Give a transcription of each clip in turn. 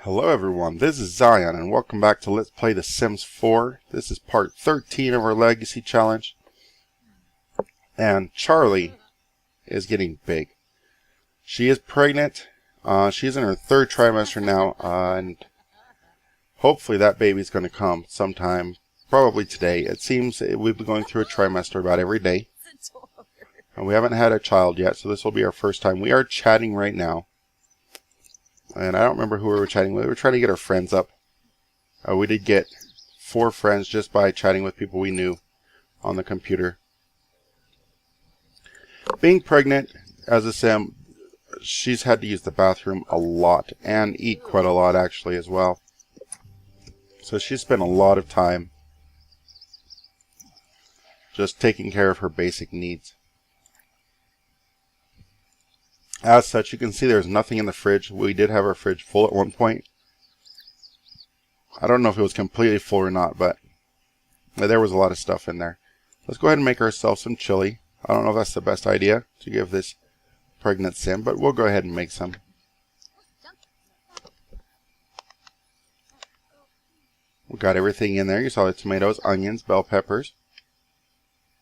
Hello everyone, this is Zion and welcome back to Let's Play The Sims 4. This is part 13 of our Legacy Challenge. And Charlie is getting big. She is pregnant. She's in her third trimester now, and hopefully that baby's going to come sometime, probably today. It seems we've been going through a trimester about every day. And we haven't had a child yet, so this will be our first time. We are chatting right now. And I don't remember who we were chatting with. We were trying to get our friends up. We did get 4 friends just by chatting with people we knew on the computer. Being pregnant as a sim, she's had to use the bathroom a lot and eat quite a lot actually as well. So she spent a lot of time just taking care of her basic needs. As such, you can see there's nothing in the fridge. We did have our fridge full at one point. I don't know if it was completely full or not, but there was a lot of stuff in there. Let's go ahead and make ourselves some chili. I don't know if that's the best idea to give this pregnant sim, but we'll go ahead and make some. We got everything in there. You saw the tomatoes, onions, bell peppers.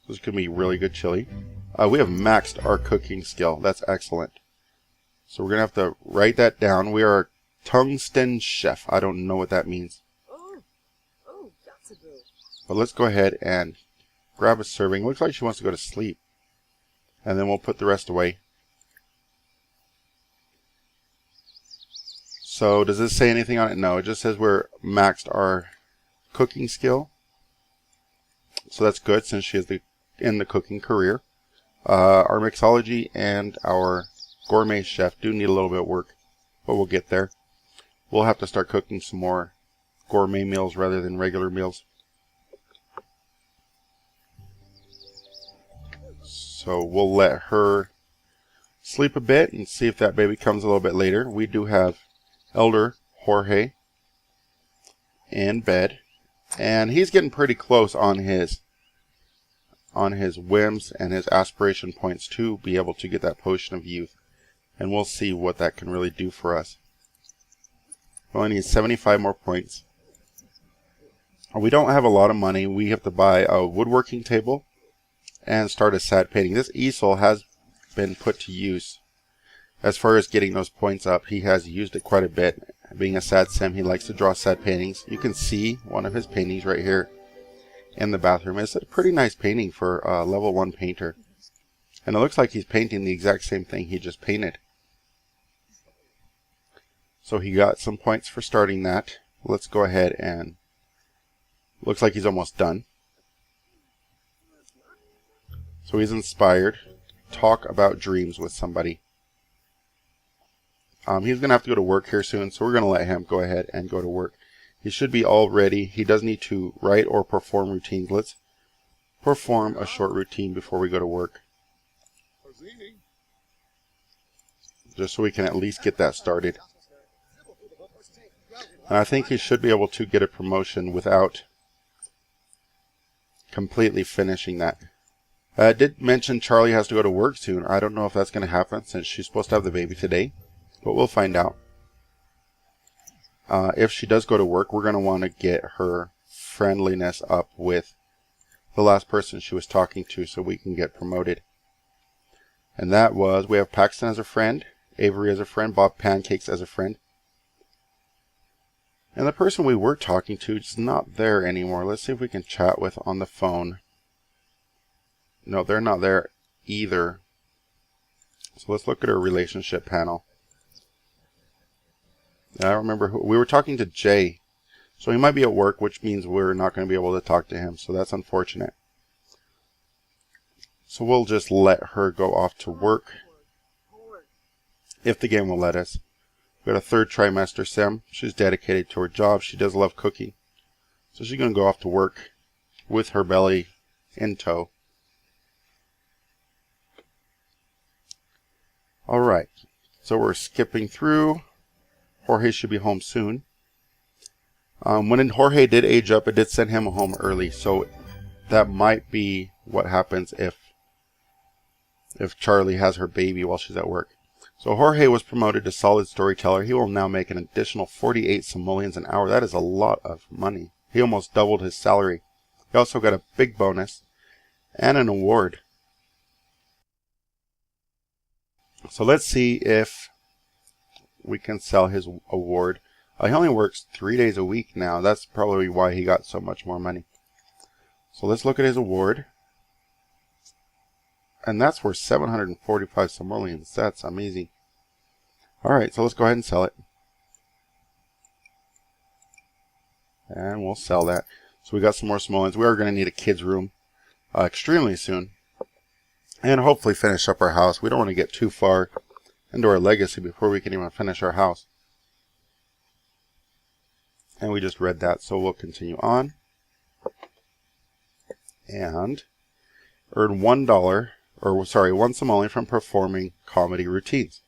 This could be really good chili. We have maxed our cooking skill. That's excellent. So we're going to have to write that down. We are a tungsten chef. I don't know what that means. But let's go ahead and grab a serving. Looks like she wants to go to sleep. And then we'll put the rest away. So does this say anything on it? No, it just says we're maxed our cooking skill. So that's good since she is in the cooking career. Our mixology and our gourmet chef do need a little bit of work, but we'll get there. We'll have to start cooking some more gourmet meals rather than regular meals. So we'll let her sleep a bit and see if that baby comes a little bit later. We do have Elder Jorge in bed, and he's getting pretty close on his whims and his aspiration points to be able to get that potion of youth. And we'll see what that can really do for us. We only need 75 more points. We don't have a lot of money. We have to buy a woodworking table and start a sad painting. This easel has been put to use. As far as getting those points up, he has used it quite a bit. Being a sad sim, he likes to draw sad paintings. You can see one of his paintings right here in the bathroom. It's a pretty nice painting for a level 1 painter. And it looks like he's painting the exact same thing he just painted. So he got some points for starting that. Let's go ahead and... looks like he's almost done. So he's inspired. Talk about dreams with somebody. He's going to have to go to work here soon, so we're going to let him go ahead and go to work. He should be all ready. He does need to write or perform routines. Let's perform a short routine before we go to work. Just so we can at least get that started. And I think he should be able to get a promotion without completely finishing that. I did mention Charlie has to go to work soon. I don't know if that's going to happen since she's supposed to have the baby today. But we'll find out. If she does go to work, we're going to want to get her friendliness up with the last person she was talking to so we can get promoted. And that was, we have Paxton as a friend, Avery as a friend, Bob Pancakes as a friend. And the person we were talking to is not there anymore. Let's see if we can chat with on the phone. No, they're not there either. So let's look at our relationship panel. I don't remember who. We were talking to Jay. So he might be at work, which means we're not going to be able to talk to him. So that's unfortunate. So we'll just let her go off to work. If the game will let us. We got a third trimester sim. She's dedicated to her job. She does love cooking. So she's going to go off to work with her belly in tow. Alright. So we're skipping through. Jorge should be home soon. When Jorge did age up, it did send him home early. So that might be what happens if Charlie has her baby while she's at work. So Jorge was promoted to solid storyteller. He will now make an additional 48 simoleons an hour. That is a lot of money. He almost doubled his salary. He also got a big bonus and an award. So let's see if we can sell his award. He only works 3 days a week now. That's probably why he got so much more money. So let's look at his award. And that's worth 745 simoleons. That's amazing. Alright, so let's go ahead and sell it. And we'll sell that. So we got some more simoleons. We are going to need a kid's room extremely soon. And hopefully finish up our house. We don't want to get too far into our legacy before we can even finish our house. And we just read that, so we'll continue on. And earn $1, or sorry, 1 simoleon from performing comedy routines.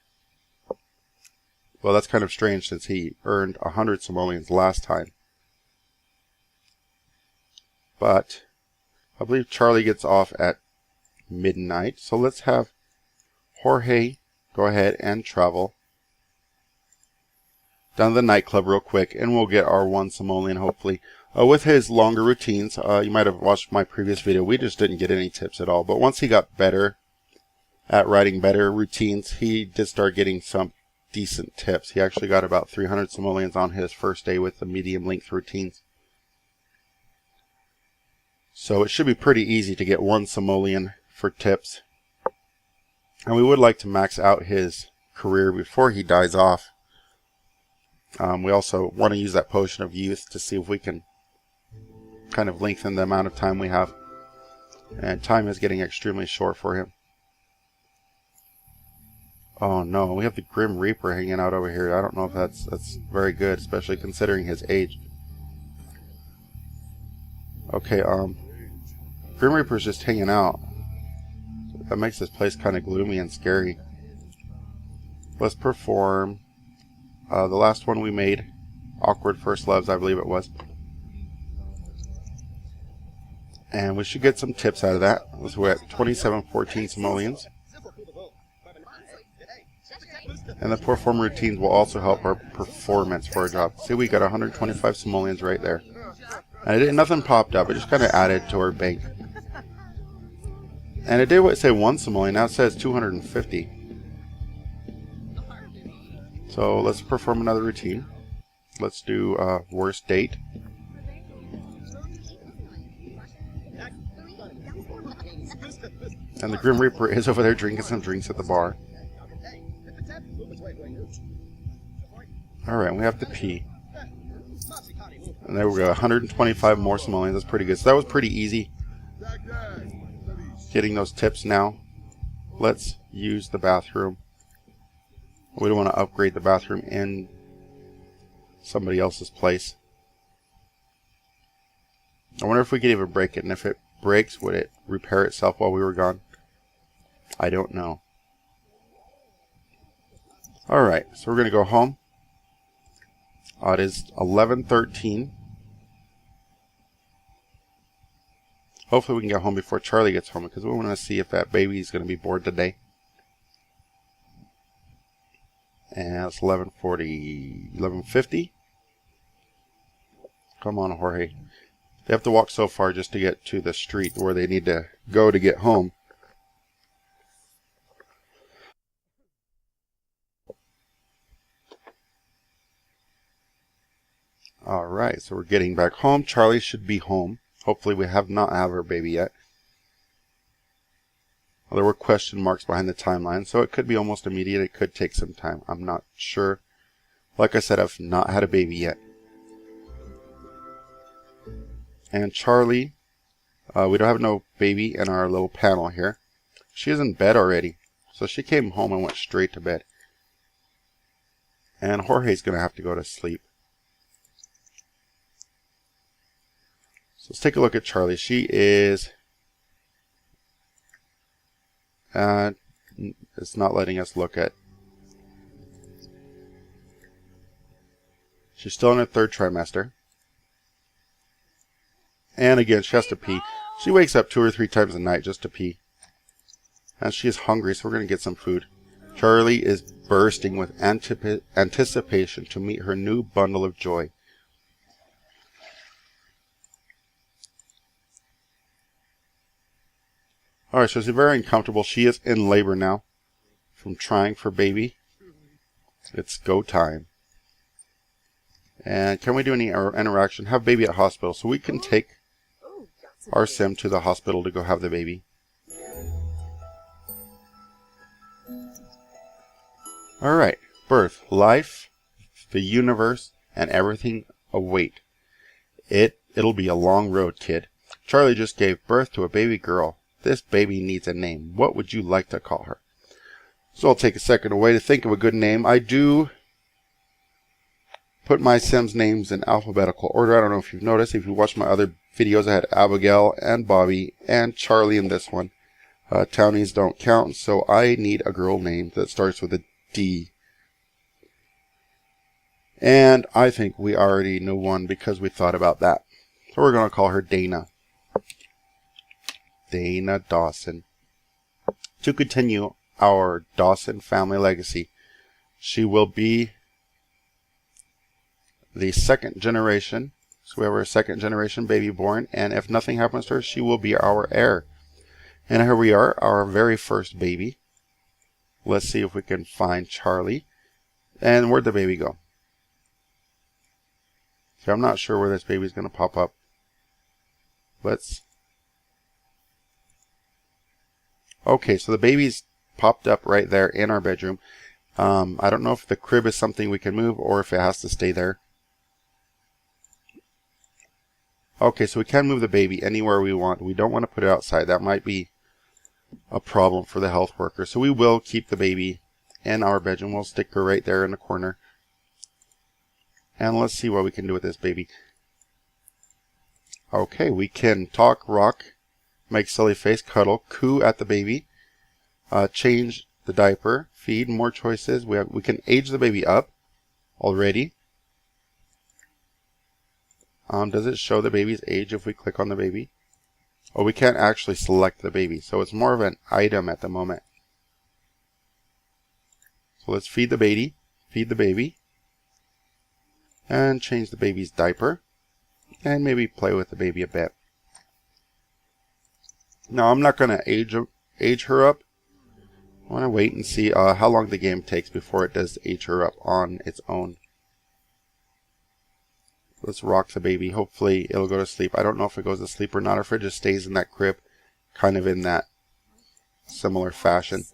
Well, that's kind of strange since he earned 100 simoleons last time. But I believe Charlie gets off at midnight, so let's have Jorge go ahead and travel down to the nightclub real quick, and we'll get our 1 simoleon hopefully. With his longer routines, you might have watched my previous video, we just didn't get any tips at all. But once he got better at writing better routines, he did start getting some decent tips. He actually got about 300 simoleons on his first day with the medium length routines. So it should be pretty easy to get 1 simoleon for tips. And we would like to max out his career before he dies off. We also want to use that potion of youth to see if we can kind of lengthen the amount of time we have. And time is getting extremely short for him. Oh no, we have the Grim Reaper hanging out over here. I don't know if that's very good, especially considering his age. Okay, Grim Reaper's just hanging out. That makes this place kind of gloomy and scary. Let's perform the last one we made. Awkward First Loves, I believe it was. And we should get some tips out of that. We're at 2714 simoleons. And the perform routines will also help our performance for a job. See, we got 125 simoleons right there. And nothing popped up. It just kind of added to our bank. And it did say 1 simoleon. Now it says 250. So let's perform another routine. Let's do worst date. And the Grim Reaper is over there drinking some drinks at the bar. Alright, we have to pee. And there we go, 125 more simoleons. That's pretty good. So that was pretty easy getting those tips now. Let's use the bathroom. We don't want to upgrade the bathroom in somebody else's place. I wonder if we could even break it, and if it breaks, would it repair itself while we were gone? I don't know. Alright, so we're going to go home. It is 11:13. Hopefully we can get home before Charlie gets home, because we want to see if that baby is going to be bored today. And it's 11:40, 11:50. Come on, Jorge. They have to walk so far just to get to the street where they need to go to get home. Alright, so we're getting back home. Charlie should be home. Hopefully we have not had our baby yet. Well, there were question marks behind the timeline, so it could be almost immediate. It could take some time. I'm not sure. Like I said, I've not had a baby yet. And Charlie, we don't have no baby in our little panel here. She is in bed already. So she came home and went straight to bed. And Jorge's going to have to go to sleep. So let's take a look at Charlie. She is... it's not letting us look at... She's still in her 3rd trimester. And again, she has to pee. She wakes up 2 or 3 times a night just to pee. And she is hungry, so we're going to get some food. Charlie is bursting with anticipation to meet her new bundle of joy. Alright, so she's very uncomfortable. She is in labor now from trying for baby. It's go time. And can we do any interaction? Have baby at hospital. So we can take our sim to the hospital to go have the baby. Alright, birth, life, the universe, and everything await. It'll be a long road, kid. Charlie just gave birth to a baby girl. This baby needs a name. What would you like to call her? So I'll take a second away to think of a good name. I do put my Sims names in alphabetical order. I don't know if you've noticed. If you watched my other videos, I had Abigail and Bobby and Charlie in this one. Townies don't count, so I need a girl name that starts with a D. And I think we already know one because we thought about that. So we're going to call her Dana. Dana Dawson. To continue our Dawson family legacy, she will be the second generation. So we have our second generation baby born, and if nothing happens to her, she will be our heir. And here we are, our very first baby. Let's see if we can find Charlie. And where'd the baby go? So I'm not sure where this baby's going to pop up. Okay, so the baby's popped up right there in our bedroom. I don't know if the crib is something we can move or if it has to stay there. Okay, so we can move the baby anywhere we want. We don't want to put it outside. That might be a problem for the health worker. So we will keep the baby in our bedroom. We'll stick her right there in the corner. And let's see what we can do with this baby. Okay, we can talk, rock, make silly face, cuddle, coo at the baby, change the diaper, feed, more choices. We can age the baby up already. Does it show the baby's age if we click on the baby? Oh, we can't actually select the baby, so it's more of an item at the moment. So let's feed the baby, and change the baby's diaper, and maybe play with the baby a bit. Now, I'm not going to age her up. I want to wait and see how long the game takes before it does age her up on its own. Let's rock the baby. Hopefully it'll go to sleep. I don't know if it goes to sleep or not, or if it just stays in that crib, kind of in that similar fashion.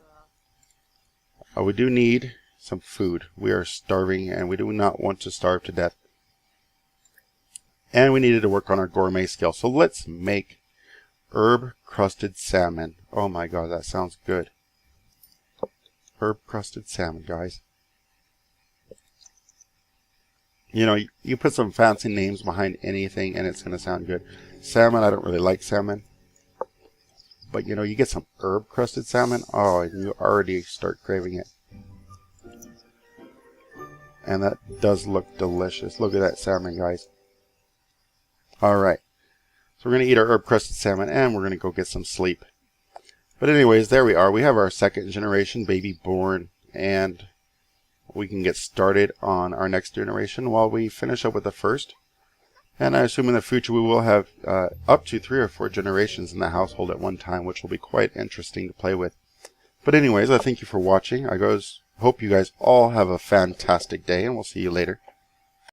We do need some food. We are starving, and we do not want to starve to death. And we needed to work on our gourmet skill. So let's make herb-crusted salmon. Oh my god, that sounds good. Herb-crusted salmon, guys. You know, you put some fancy names behind anything and it's going to sound good. Salmon, I don't really like salmon. But, you know, you get some herb-crusted salmon. Oh, and you already start craving it. And that does look delicious. Look at that salmon, guys. Alright. So we're going to eat our herb-crusted salmon and we're going to go get some sleep. But anyways, there we are. We have our second generation baby born. And we can get started on our next generation while we finish up with the first. And I assume in the future we will have up to 3 or 4 generations in the household at one time, which will be quite interesting to play with. But anyways, I thank you for watching. I hope you guys all have a fantastic day, and we'll see you later.